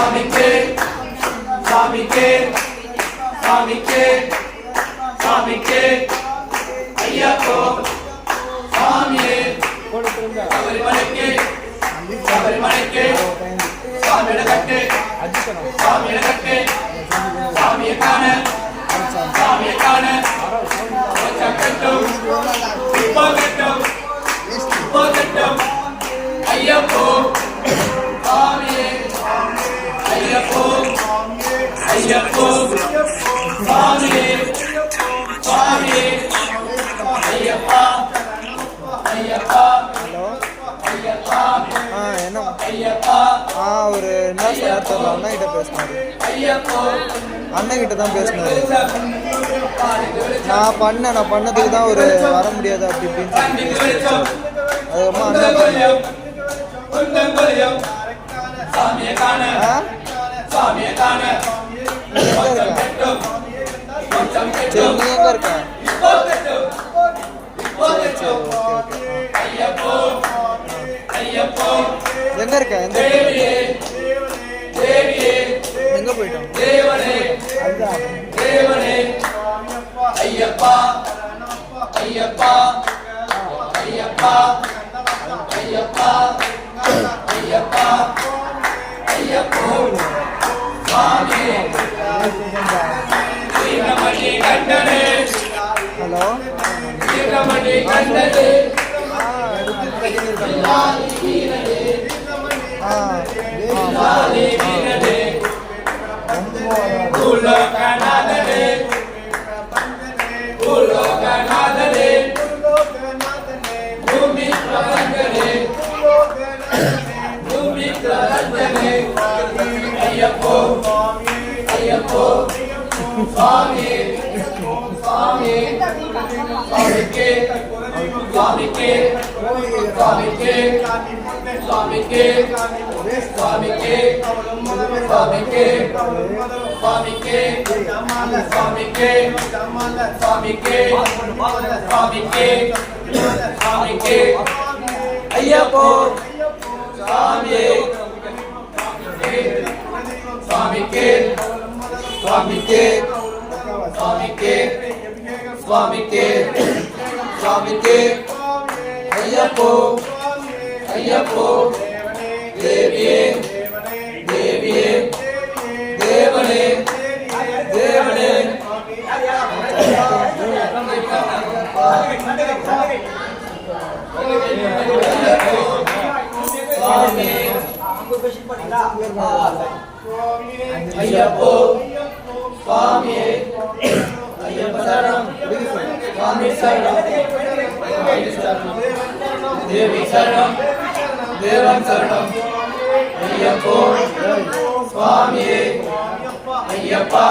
சாமிக்கே சாமிக்கே சாமிக்கே சாமிக்கே ஐயப்போ சாமியே சபரிமலைக்கே சபரிமலைக்கே சாமியிடக்கட்டே சாமியிடக்கட்டே சாமியை காண சாமியை காண கட்டும் இப்போ கட்டும் இப்போ கட்டும் ஐயப்போ சாமியே ஐயப்போ ஐயப்போ சாமியே சாமியே ஐயப்பா ஐயப்பா ஐயப்பா என்ன ஐயப்பா ஒரு என்ன சார் அண்ணன் கிட்ட பேசினாரு. ஐயப்போ அண்ணன் கிட்ட தான் பேசினாரு. நான் பண்ணதுக்கு தான் ஒரு வர முடியாது அப்படி இப்படின்னு அதுக்கப்புறமா சரி நீ எங்க இருக்க? எங்க இருக்க? எங்க போயிட்டோம்? ஐயப்பா ஐயப்பா ஐயப்பா ஐயப்பா ஐயப்பா ஐயப்போ சாமி வீரமணி கண்டனே ஹலோ வீரமணி கண்டனே வீரனே பூலோகநாதனே பூலோகநாதனே பூமி பிரபஞ்சனே பூமி பிரபஞ்சனே ஐயப்போ ஐயப்போ சுவாமி சுவாமி சுவாமிக்கே சுவாமிக்கே சுவாமிக்கே சுவாமிக்கே சுவாமிக்கே சுவாமிக்கே சுவாமிக்கே சுவாமிக்கே சுவாமிக்கே சுவாமிக்கே சுவாமிக்கே ஐயப்போ சுவாமியே சுவாமிக்கே சுவாமிக்கே சுவாமிக்கே சுவாமிக்கே சுவாமிக்கே ஐயப்போ ஐயப்போ தேவியே தேவியே தேவனே தேவனே சுவாமி ஐயப்போ சுவாமியே ஐயப்ப சரணம் சுவாமி சரணம் தேவி சரணம் தேவன் சரணம் ஐயப்போ சுவாமியே ஐயப்பா